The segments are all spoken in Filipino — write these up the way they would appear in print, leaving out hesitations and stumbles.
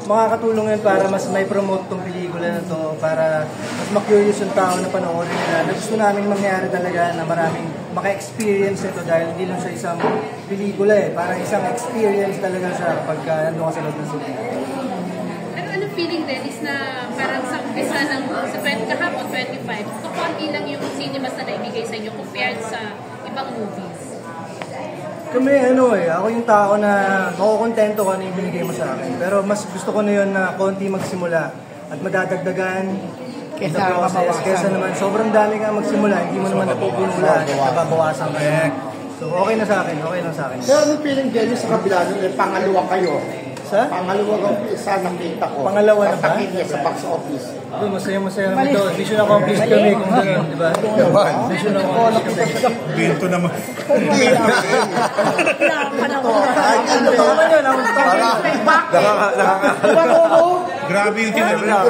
makakatulong yan para mas may promote tong pelikula na to, para mas ma-curious yung tao na panoorin nila. Gusto namin mangyari talaga na maraming maka-experience ito dahil hindi lang siya isang pelikula parang isang experience talaga siya kapag nandun ka sa loob ng cinema. Ano feeling din is na parang sa umpisa ng sa 20 kahapon, 25, kakunti lang yung cinemas na naibigay sa inyo compared sa ibang movies? Kami ako yung tao na makukontento ko ano yung binigay mo sa akin. Pero mas gusto ko na yun na konti magsimula at madadagdagan kesa naman sobrang dami nga magsimula, hindi mo naman napupunulan, nababawasan ka. So okay na sa akin, okay lang sa akin. Pero anong feeling din sa kabila nun, pangalawa kayo? Sa? Pangalawa isa nakita ko. Pangalawa na ba? Pagtakin niya sa box office. Masaya naman ito. Mission accomplished kami kung gano'n, di ba? Mission accomplished kami. Binto naman. Grabe yung tinapos.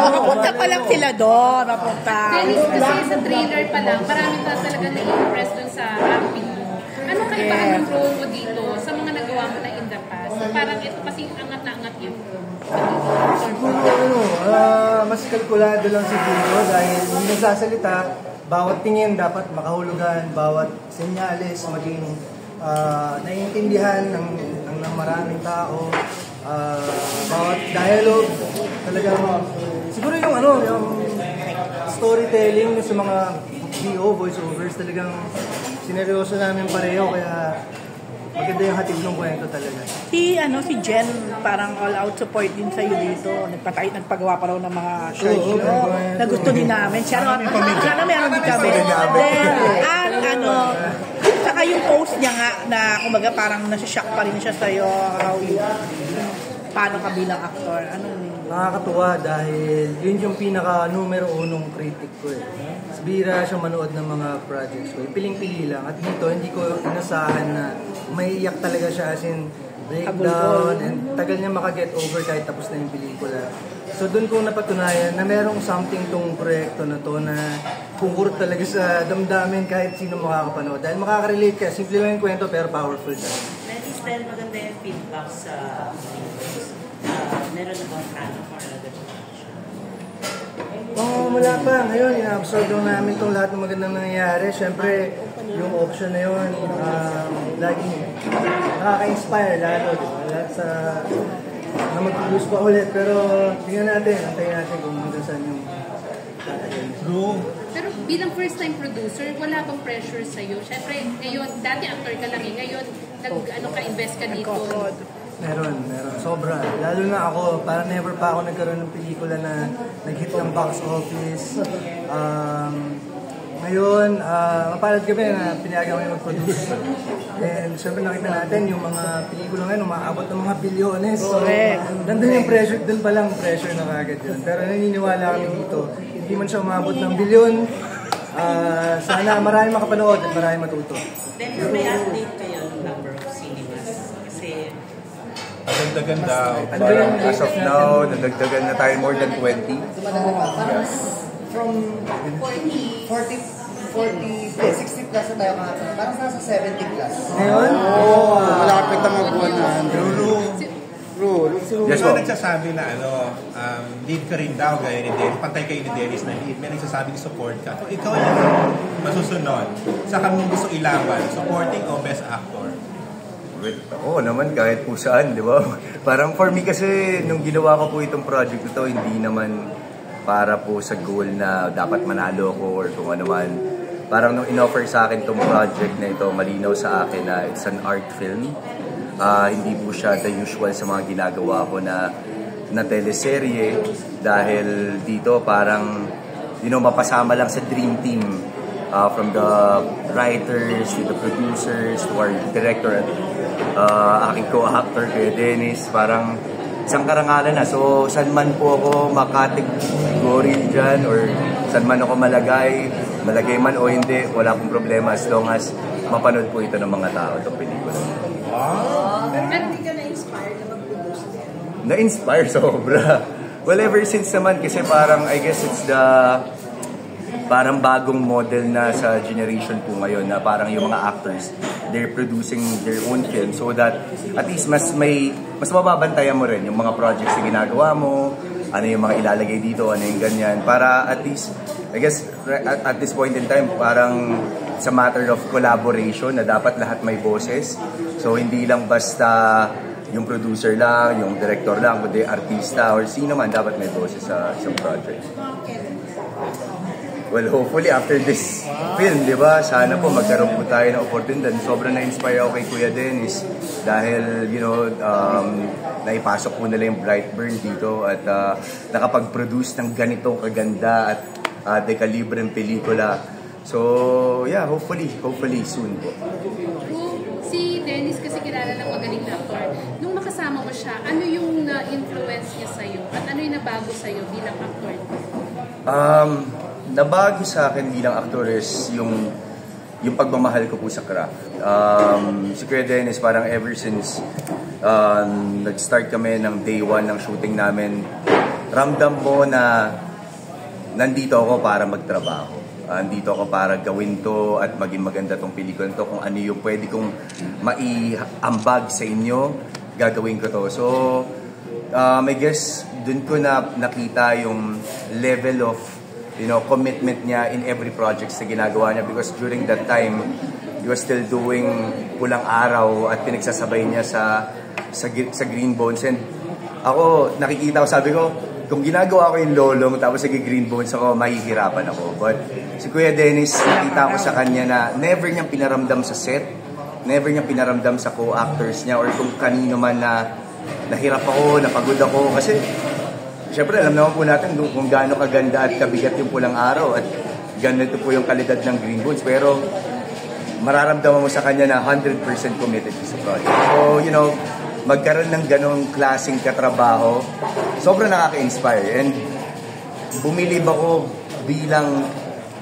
Napunta pa lang sila doon. Dennis, kasi sa trailer pa lang, marami pa talaga na-impress dun sa acting mo. Ano kaibahan ng role mo dito sa mga nagawa mo na in the past? Parang ito kasi angat na angat yung siguro mas kalkulado lang siguro dahil hindi nagsasalita, bawat tingin dapat makahulugan, bawat senyales maging naiintindihan ng maraming tao, bawat dialogue talagang siguro yung storytelling sa mga VO, voiceovers, talagang sineryoso namin pareho kaya maganda yung hatid ng kwento talaga. Si Jen, parang all-out support din sa'yo dito. Nagpagawa pa raw ng mga short show na gusto din namin. Sana meron din kami. Then, saka yung post niya nga na kumbaga parang nasa-shock pa rin siya sa'yo. Paano ka bilang aktor? Nakakatuwa dahil yun yung pinaka numero unong critic ko Bira siya manood ng mga projects ko. Piling-pili lang. At dito, hindi ko inasahan na may iyak talaga siya as in breakdown and tagal niya makaget over kahit tapos na yung pelikula. So doon ko napatunayan na merong something tong proyekto na to na kukurot talaga sa damdamin kahit sino makakapanood. Dahil makaka-relate ka. Simple lang yung kwento pero powerful siya. Dennis, dahil maganda yung feedback sa meron na bang plano for another production? Wala pa. Ngayon, ina-absorb lang namin itong lahat ng magandang nangyayari. Siyempre, yung option na yun, laging nakaka-inspire lalo. Lahat sa na mag-produce pa ulit. Pero tingnan natin, antayin natin kung hanggang saan yung Pero bilang first-time producer, wala bang pressure sa'yo? Siyempre, ngayon, dati actor ka lang ngayon, ka-invest ka dito. Meron. Sobra. Lalo na ako, parang never pa ako nagkaroon ng pelikula na nag-hit ng box office. Ngayon, mapalad kami na pinayagan kami mag-produce. And syempre nakita natin yung mga pelikula ngayon, umaabot ng mga bilyones. So, nandun yung pressure, dun pa lang pressure na kagad yun. Pero naniniwala kami dito, hindi man siya umabot ng bilyon. Sana marami makapanood at marami matuto. Then, may update kayo ng number of cinemas? Kasi Nadagdagan daw. Parang as of now, nadagdagan na tayo more than 20. Yes. From 40, 60 plus na tayo kahapon. Parang nasa 70 plus. Ngayon? Malapit na magbuwan na. Yes, po. May nagsasabi na lead ka rin daw gaya ni Dennis, pantay kayo ni Dennis na lead. May nagsasabi na support ka. So, ikaw yung masusunod. Saan mo gusto ilaban? Supporting o best actor? Oo naman, kahit po saan, di ba? Parang for me kasi, nung ginawa ko po itong project ito, hindi naman para po sa goal na dapat manalo ko or kung ano man. Parang nung in-offer sa akin itong project na ito, malinaw sa akin na it's an art film. Hindi po siya the usual sa mga ginagawa ko na teleserye. Dahil dito parang, mapasama lang sa dream team. From the writers, to the producers, to our director, aking co-actor kay Dennis, parang isang karangalan na. So, saan man po ako makategoril dyan or saan man ako malagay man o hindi, wala akong problema as long as mapanood po ito ng mga tao itong pelikula. Pero hindi ka na-inspire na mag-produce din? Na-inspire sobra. Well, ever since naman kasi parang I guess it's parang bagong model na sa generation po ngayon na parang yung mga actors, they're producing their own film so that at least mas mababantayan mo rin yung mga projects na ginagawa mo, ano yung mga ilalagay dito, ano yung ganyan, para at least, I guess, at this point in time, parang sa matter of collaboration na dapat lahat may boses. So hindi lang basta yung producer lang, yung director lang, kundi artista or sino man dapat may boses sa project. Well, hopefully after this film, di ba, sana po magkaroon po tayo ng oportunidad. Sobrang na-inspire ako kay Kuya Dennis dahil, naipasok po nila yung Brightburn dito at nakapag-produce ng ganitong kaganda at dekalibreng pelikula. So, yeah, hopefully soon po. Si Dennis kasi kilala ng magaling na actor. Nung makasama mo siya, ano yung na-influence niya sa'yo? At ano yung nabago sa'yo bilang actor? Nabago sa akin bilang actor is yung pagmamahal ko po sa craft. Si Kuya Dennis, parang ever since nag-start kami ng day one ng shooting namin, ramdam mo na nandito ako para magtrabaho. Nandito ako para gawin to at maging maganda tong pelikula to. Kung ano yung pwede kong maiambag sa inyo, gagawin ko to. So, I guess, dun ko na nakita yung level of commitment niya in every project sa ginagawa niya because during that time, he was still doing Pulang Araw at pinagsasabay niya sa Green Bones. And ako, nakikita ko, sabi ko, kung ginagawa ko yung Lolong tapos nag-Green Bones ako, mahihirapan ako. But si Kuya Dennis, nakita ko sa kanya na never niyang pinaramdam sa set, never niyang pinaramdam sa co-actors niya or kung kanino man na nahirap ako, napagod ako. Kasi syempre, alam naman po natin kung gaano kaganda at kabigat yung Pulang Araw at ganito po yung kalidad ng Green Bones. Pero mararamdaman mo sa kanya na 100% committed sa project. So, magkaroon ng ganong klaseng katrabaho, sobrang nakaka-inspire. And bumilib ako bilang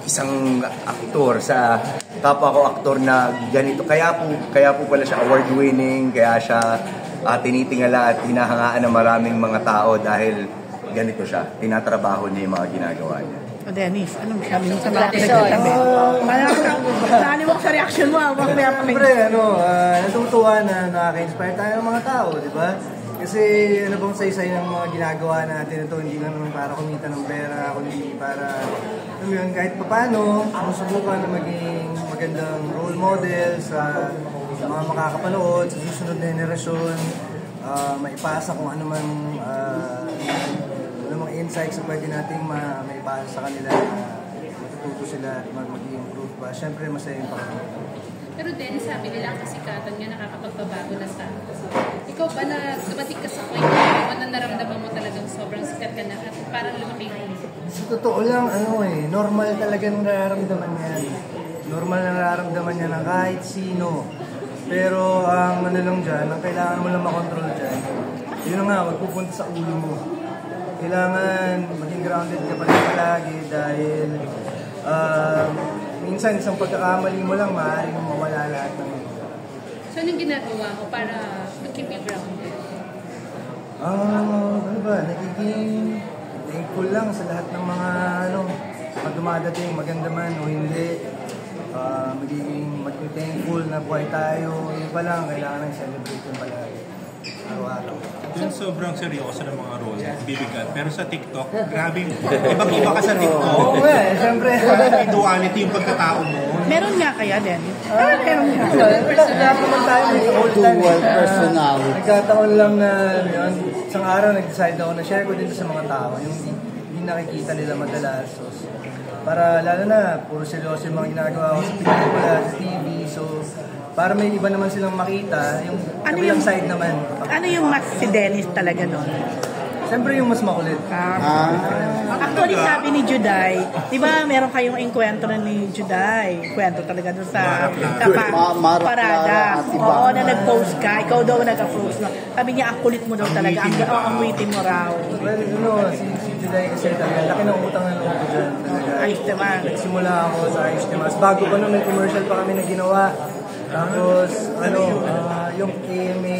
isang aktor sa kapwa ko aktor na ganito. Kaya po pala siya award-winning, kaya siya tinitingala at hinahangaan ng maraming mga tao dahil ganito siya. Tinatrabaho niya yung mga ginagawa niya. O Dennis, anong sabi mo sa mga pinagsasabi? Naniwag sa reaction mo. Siyempre, natutuwa na nakaka-inspire tayo ng mga tao, di ba? Kasi ano bang saysay ng mga ginagawa natin ito, hindi lang naman para kumita ng pera, kundi para, kahit paano, susubukan na maging magandang role model sa mga makakapanood, sa susunod na henerasyon, maipasa kung ano man mga insights na pwede nating maipasa sa kanila na matututo sila at mag-improve ba. Siyempre, masaya yung pakinggan. Pero Dennis, sabi nila ang kasikatan niya nakakapagbabago na sa ikaw ba na dumating ka sa point na naramdaman mo talagang sobrang sikat ka na at parang lumaki mo? Sa totoo lang, normal talaga nung nararamdaman niya. Normal na nararamdaman niya ng kahit sino. Pero ang lang dyan, ang kailangan mo lang makontrol dyan, yun nga, magpupunta sa ulo mo. Kailangan maging grounded ka pa rin palagi dahil minsan isang pagkakamali mo lang, maaaring mawala lahat ng ito. So, anong ginagawa mo para to keep you grounded? Nagiging thankful lang sa lahat ng mga dumadating, maganda man o hindi. Magiging thankful na buhay tayo. Yun pa lang, kailangan ng celebrate yung palagi. Araw-araw. Yung sobrang seryoso ng mga role, bibigat. Pero sa TikTok, grabe, ibang-iba ka sa TikTok. Oo nga, siyempre. May duality yung pagkatao mo. Meron nga kaya, Dennis? Meron nga. Lahat naman tayo may Dual personality. Nagkataon lang na isang araw nag-decide ako na share ko dito sa mga tao yung hindi nakikita nila madalas. So, para lalo na, puro seryoso yung mga ginagawa ko sa pelikula, sa TV. So, para may iba naman silang makita, yung kabilang side naman. Ano yung mas si Dennis talaga doon? Siyempre yung mas makulit. Actually, sabi ni Juday, di ba meron kayong enkwentro ni Juday? Kwento talaga doon sa parada. Oo, na nag-post ka. Ikaw daw nag-approach mo. Sabi niya, ang kulit mo daw talaga. Ang witty mo raw. Well, si Juday kasi talaga, laki ng utang na loob ko dyan. Ayos naman. Nagsimula ako sa Ayos Naman. Bago pa nun, may commercial pa kami na ginawa. Tapos, yung AMA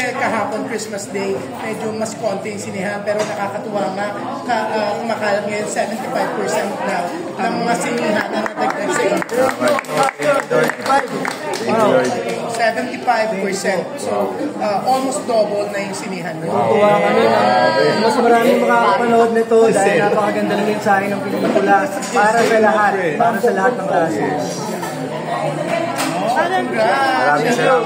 kahapon Christmas Day, medyo mas konti yung sinihan, pero nakakatuwa nga, kumakalat ngayon 75% na ng mga sinihan na nadagdag sa intro. 75%. So, almost double na yung sinihan. Tuwa kami na mas maraming makakapanood nito dahil napakaganda ng mensahe ng pelikula para sa lahat ng klase. Congrats! Maraming salamat.